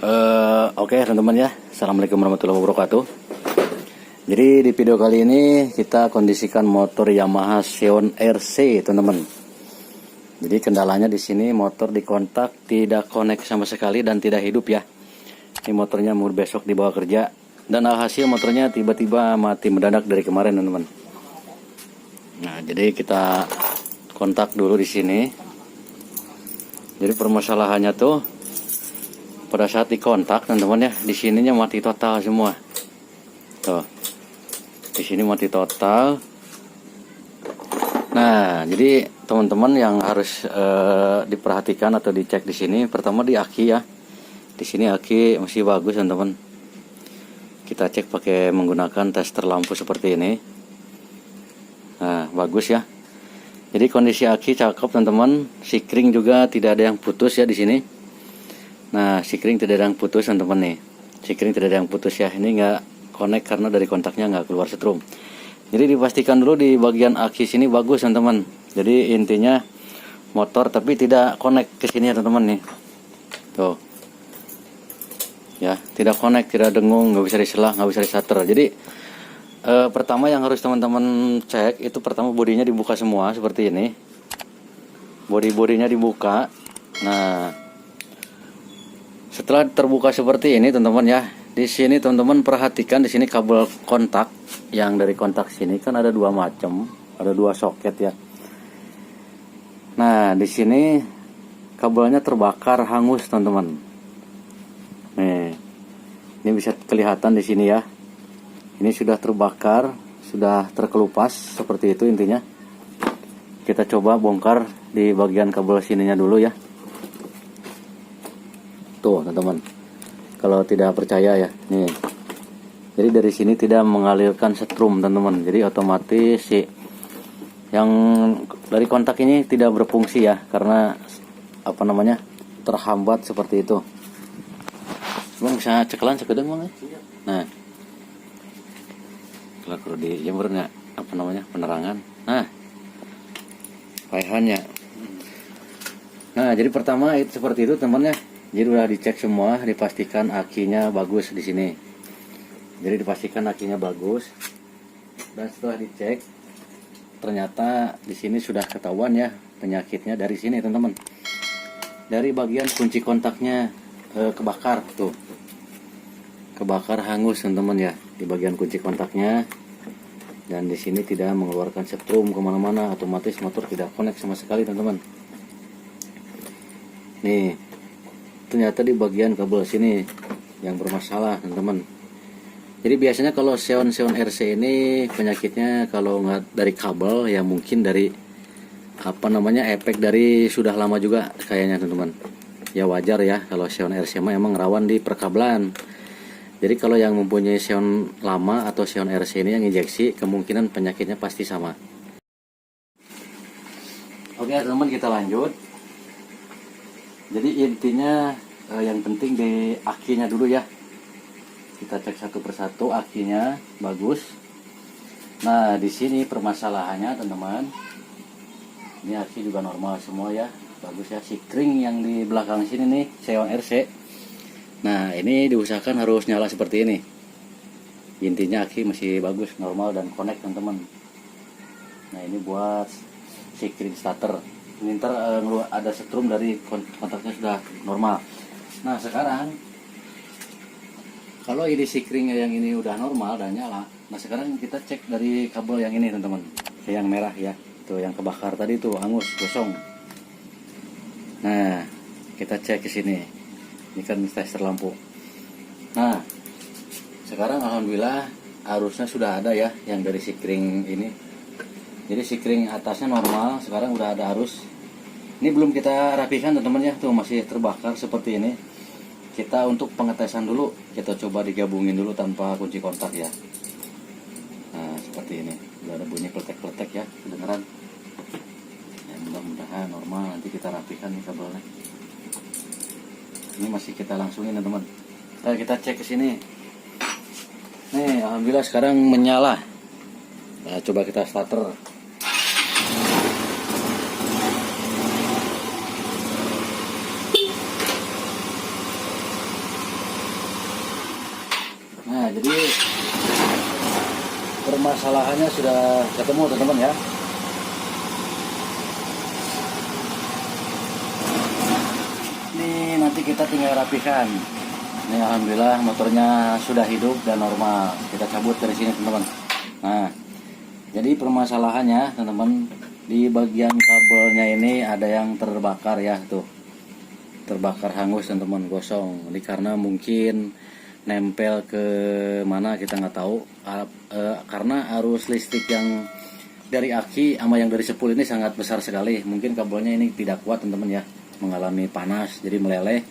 Oke teman-teman ya, Assalamualaikum warahmatullahi wabarakatuh. Jadi di video kali ini kita kondisikan motor Yamaha Xeon RC teman-teman. Jadi kendalanya di sini motor dikontak tidak connect sama sekali dan tidak hidup ya. Ini motornya mau besok dibawa kerja dan alhasil motornya tiba-tiba mati mendadak dari kemarin teman-teman. Nah jadi kita kontak dulu di sini. Jadi permasalahannya tuh pada saat dikontak teman-teman ya, di sininya mati total semua. Tuh. Di sini mati total. Nah, jadi teman-teman yang harus diperhatikan atau dicek di sini, pertama di aki ya. Di sini aki masih bagus teman-teman. Kita cek pakai menggunakan tester lampu seperti ini. Nah, bagus ya. Jadi kondisi aki cakep teman-teman. Sikring juga tidak ada yang putus ya di sini. Nah, sikring tidak ada yang putus teman-teman nih. Sikring tidak ada yang putus ya. Ini nggak connect karena dari kontaknya nggak keluar setrum. Jadi dipastikan dulu di bagian aki sini bagus teman-teman. Jadi intinya motor tapi tidak connect ke sini ya teman-teman nih. Tuh. Ya, tidak connect, tidak dengung, nggak bisa diselah, nggak bisa distarter. Jadi pertama yang harus teman-teman cek itu pertama bodinya dibuka semua seperti ini. Bodinya dibuka. Nah, setelah terbuka seperti ini teman-teman ya, di sini teman-teman perhatikan di sini kabel kontak yang dari kontak sini kan ada dua macam, ada dua soket ya. Nah di sini kabelnya terbakar hangus teman-teman. Nih, ini bisa kelihatan di sini ya. Ini sudah terbakar, sudah terkelupas seperti itu intinya. Kita coba bongkar di bagian kabel sininya dulu ya. Tuh teman-teman, kalau tidak percaya ya, nih. Jadi dari sini tidak mengalirkan setrum teman-teman. Jadi otomatis si yang dari kontak ini tidak berfungsi ya, karena apa namanya terhambat seperti itu. Bang bisa cekelan sekedeng bang ya. Nah, kalau perlu di jemurnya apa namanya penerangan. Nah, paihannya. Nah jadi pertama itu seperti itu teman-teman ya. Jadi udah dicek semua, dipastikan akinya bagus di sini. Jadi dipastikan akinya bagus. Dan setelah dicek, ternyata di sini sudah ketahuan ya penyakitnya dari sini teman-teman. Dari bagian kunci kontaknya kebakar tuh, kebakar hangus teman-teman ya di bagian kunci kontaknya. Dan di sini tidak mengeluarkan setrum kemana-mana, otomatis motor tidak connect sama sekali teman-teman. Nih. Ternyata di bagian kabel sini yang bermasalah teman-teman. Jadi biasanya kalau Xeon RC ini penyakitnya kalau nggak dari kabel ya mungkin dari apa namanya efek dari sudah lama juga kayaknya teman-teman. Ya wajar ya kalau Xeon RC emang rawan di perkabelan. Jadi kalau yang mempunyai Xeon lama atau Xeon RC ini yang injeksi kemungkinan penyakitnya pasti sama. Oke teman-teman, kita lanjut. Jadi intinya yang penting di akinya dulu ya. Kita cek satu persatu akinya bagus. Nah di sini permasalahannya teman-teman. Ini aki juga normal semua ya, bagus ya. Sikring yang di belakang sini nih Xeon RC. Nah ini diusahakan harus nyala seperti ini. Intinya aki masih bagus, normal dan connect teman-teman. Nah ini buat sikring starter. Ini ntar ada setrum dari kontaknya sudah normal. Nah sekarang kalau ini sikring yang ini udah normal dan nyala, nah sekarang kita cek dari kabel yang ini teman-teman, yang merah ya, itu yang kebakar tadi tuh hangus gosong. Nah kita cek ke sini, ini kan tester lampu. Nah sekarang alhamdulillah arusnya sudah ada ya yang dari sikring ini. Jadi sikring atasnya normal, sekarang udah ada arus. Ini belum kita rapikan teman-teman ya, tuh masih terbakar seperti ini. Kita untuk pengetesan dulu, kita coba digabungin dulu tanpa kunci kontak ya. Nah seperti ini, udah ada bunyi kletek-kletek ya, kedengeran. Ya, mudah-mudahan normal, nanti kita rapikan nih kabelnya. Ini masih kita langsungin teman-teman. Nah, kita cek ke sini. Nih alhamdulillah sekarang menyala. Nah coba kita starter. jadi permasalahannya sudah ketemu teman-teman ya. Ini nanti kita tinggal rapikan. Ini alhamdulillah motornya sudah hidup dan normal. Kita cabut dari sini teman-teman. Nah, jadi permasalahannya teman-teman, di bagian kabelnya ini ada yang terbakar ya, tuh. Terbakar hangus teman-teman, gosong. Ini karena mungkin nempel ke mana kita nggak tahu. Karena arus listrik yang dari aki sama yang dari sepul ini sangat besar sekali. Mungkin kabelnya ini tidak kuat teman-teman ya, mengalami panas jadi meleleh,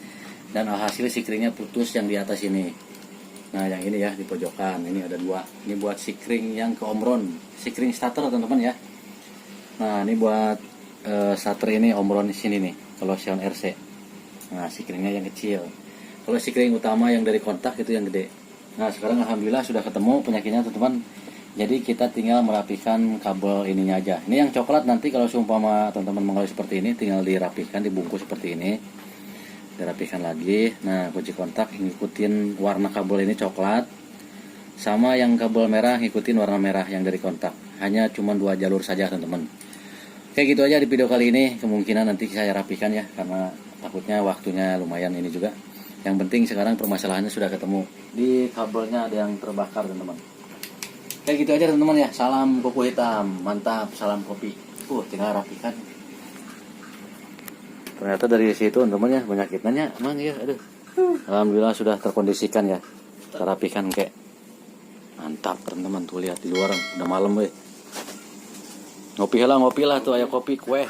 dan alhasil sikringnya putus yang di atas ini. Nah yang ini ya di pojokan ini ada dua. Ini buat sikring yang ke omron, sikring starter teman-teman ya. Nah ini buat starter ini omron di sini nih, kalau Xion RC. Nah sikringnya yang kecil. Kalau sikring utama yang dari kontak itu yang gede. Nah sekarang alhamdulillah sudah ketemu penyakitnya teman-teman. Jadi kita tinggal merapikan kabel ininya aja. Ini yang coklat nanti kalau seumpama teman-teman mengalami seperti ini, tinggal dirapikan, dibungkus seperti ini, dirapikan lagi. Nah kunci kontak ngikutin warna kabel ini coklat, sama yang kabel merah ngikutin warna merah yang dari kontak. Hanya cuma 2 jalur saja teman-teman. Kayak gitu aja di video kali ini. Kemungkinan nanti saya rapikan ya, karena takutnya waktunya lumayan ini juga. Yang penting sekarang permasalahannya sudah ketemu. Di kabelnya ada yang terbakar teman-teman. Kayak gitu aja teman-teman ya. Salam kuku hitam, mantap, salam kopi. Tinggal rapikan. Ternyata dari situ teman-teman ya, penyakitnya emang ya, aduh. Alhamdulillah sudah terkondisikan ya. Kita rapikan kayak mantap teman-teman, tuh lihat di luar udah malam weh. Ngopi lah tuh, aya kopi kue.